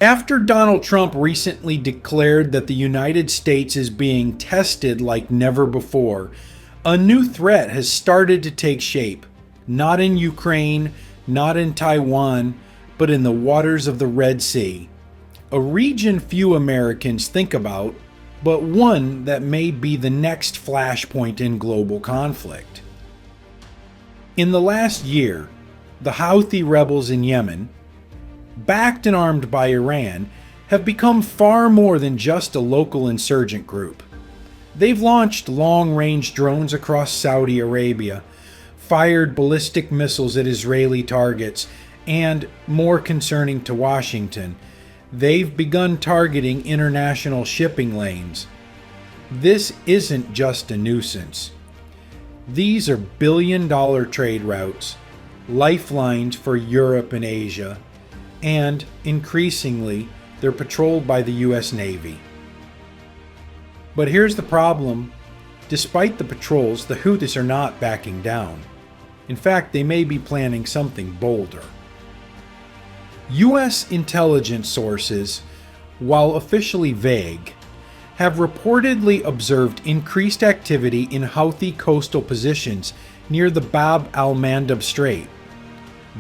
After Donald Trump recently declared that the United States is being tested like never before, a new threat has started to take shape. Not in Ukraine, not in Taiwan, but in the waters of the Red Sea. A region few Americans think about, but one that may be the next flashpoint in global conflict. In the last year, the Houthi rebels in Yemen, backed and armed by Iran, have become far more than just a local insurgent group. They've launched long-range drones across Saudi Arabia, fired ballistic missiles at Israeli targets, and, more concerning to Washington, they've begun targeting international shipping lanes. This isn't just a nuisance. These are billion-dollar trade routes, lifelines for Europe and Asia, and, increasingly, they're patrolled by the U.S. Navy. But here's the problem. Despite the patrols, the Houthis are not backing down. In fact, they may be planning something bolder. U.S. intelligence sources, while officially vague, have reportedly observed increased activity in Houthi coastal positions near the Bab al-Mandab Strait.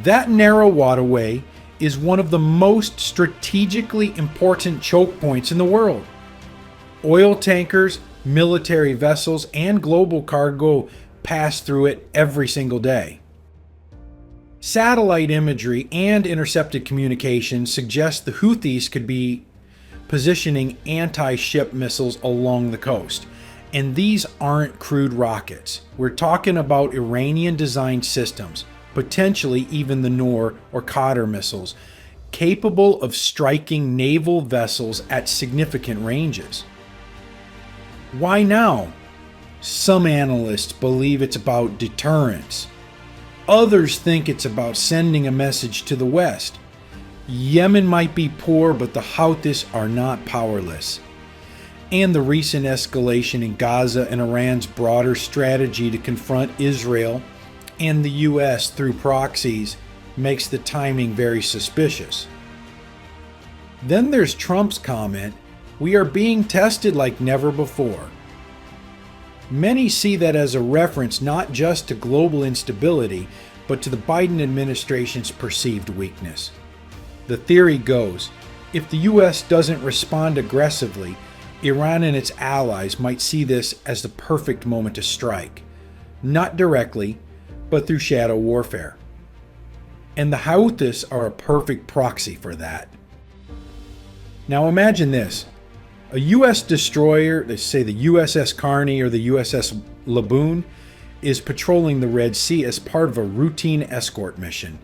That narrow waterway is one of the most strategically important choke points in the world. Oil tankers, military vessels, and global cargo pass through it every single day. Satellite imagery and intercepted communications suggest the Houthis could be positioning anti-ship missiles along the coast. And these aren't crude rockets. We're talking about Iranian-designed systems, potentially even the Noor or Qatar missiles, capable of striking naval vessels at significant ranges. Why now? Some analysts believe it's about deterrence. Others think it's about sending a message to the West. Yemen might be poor, but the Houthis are not powerless. And the recent escalation in Gaza and Iran's broader strategy to confront Israel and the U.S. through proxies makes the timing very suspicious. Then there's Trump's comment, "We are being tested like never before." Many see that as a reference not just to global instability, but to the Biden administration's perceived weakness. The theory goes, if the U.S. doesn't respond aggressively, Iran and its allies might see this as the perfect moment to strike. Not directly, but through shadow warfare. And the Houthis are a perfect proxy for that. Now imagine this. A U.S. destroyer, let's say the USS Carney or the USS Laboon, is patrolling the Red Sea as part of a routine escort mission.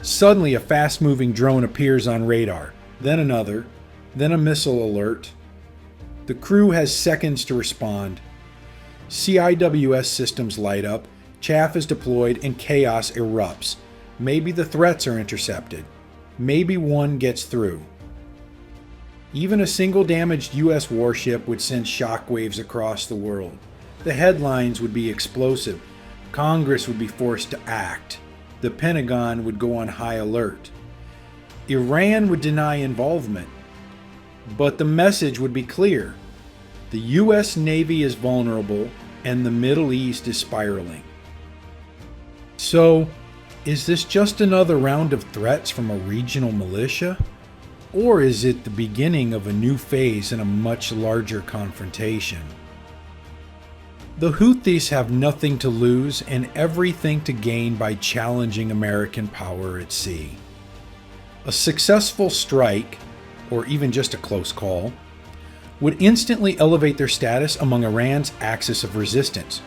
Suddenly a fast-moving drone appears on radar, then another, then a missile alert. The crew has seconds to respond. CIWS systems light up, chaff is deployed, and chaos erupts. Maybe the threats are intercepted. Maybe one gets through. Even a single damaged U.S. warship would send shockwaves across the world. The headlines would be explosive. Congress would be forced to act. The Pentagon would go on high alert. Iran would deny involvement. But the message would be clear. The U.S. Navy is vulnerable and the Middle East is spiraling. So, is this just another round of threats from a regional militia? Or is it the beginning of a new phase in a much larger confrontation? The Houthis have nothing to lose and everything to gain by challenging American power at sea. A successful strike, or even just a close call, would instantly elevate their status among Iran's axis of resistance.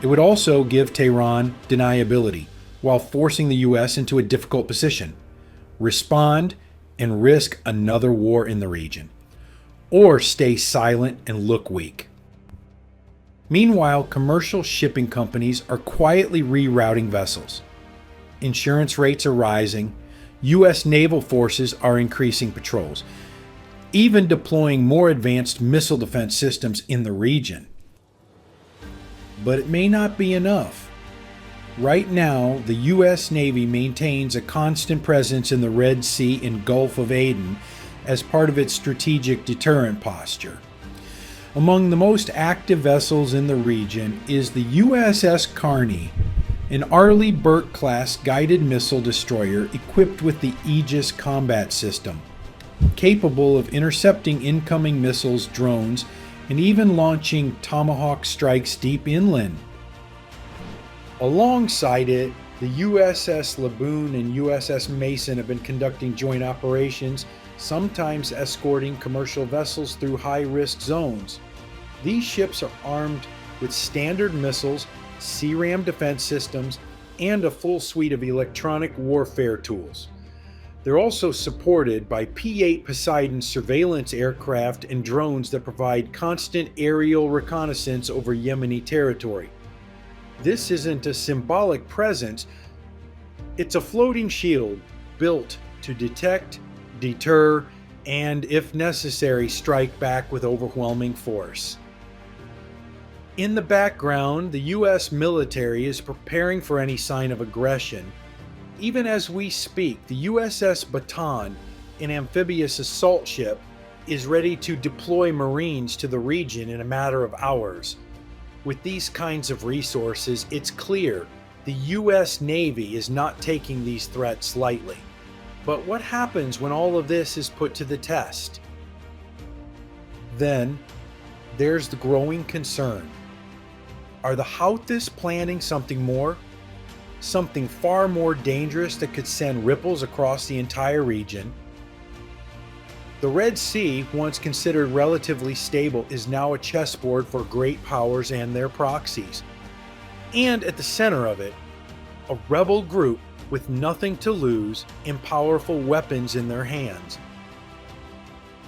It would also give Tehran deniability, while forcing the U.S. into a difficult position. Respond and risk another war in the region, or stay silent and look weak. Meanwhile, commercial shipping companies are quietly rerouting vessels. Insurance rates are rising, U.S. naval forces are increasing patrols, even deploying more advanced missile defense systems in the region. But it may not be enough. Right now, the U.S. Navy maintains a constant presence in the Red Sea and Gulf of Aden as part of its strategic deterrent posture. Among the most active vessels in the region is the USS Carney, an Arleigh Burke-class guided missile destroyer equipped with the Aegis combat system, capable of intercepting incoming missiles, drones, and even launching Tomahawk strikes deep inland. Alongside it, the USS Laboon and USS Mason have been conducting joint operations, sometimes escorting commercial vessels through high-risk zones. These ships are armed with standard missiles, CRAM defense systems, and a full suite of electronic warfare tools. They're also supported by P-8 Poseidon surveillance aircraft and drones that provide constant aerial reconnaissance over Yemeni territory. This isn't a symbolic presence, it's a floating shield built to detect, deter, and, if necessary, strike back with overwhelming force. In the background, the U.S. military is preparing for any sign of aggression. Even as we speak, the USS Bataan, an amphibious assault ship, is ready to deploy Marines to the region in a matter of hours. With these kinds of resources, it's clear the U.S. Navy is not taking these threats lightly. But what happens when all of this is put to the test? Then, there's the growing concern. Are the Houthis planning something more? Something far more dangerous that could send ripples across the entire region? The Red Sea, once considered relatively stable, is now a chessboard for great powers and their proxies. And at the center of it, a rebel group with nothing to lose and powerful weapons in their hands.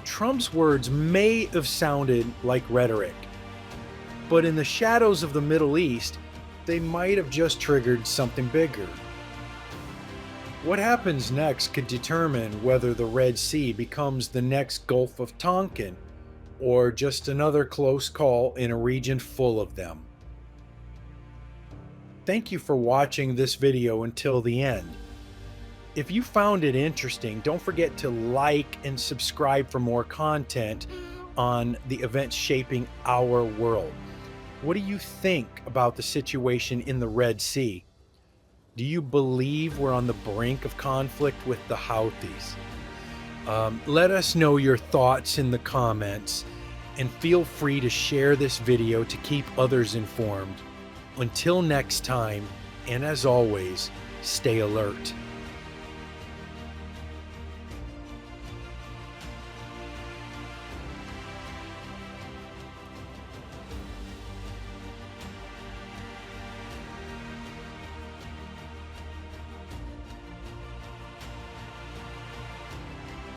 Trump's words may have sounded like rhetoric, but in the shadows of the Middle East, they might have just triggered something bigger. What happens next could determine whether the Red Sea becomes the next Gulf of Tonkin, or just another close call in a region full of them. Thank you for watching this video until the end. If you found it interesting, don't forget to like and subscribe for more content on the events shaping our world. What do you think about the situation in the Red Sea? Do you believe we're on the brink of conflict with the Houthis? Let us know your thoughts in the comments, and feel free to share this video to keep others informed. Until next time, and as always, stay alert.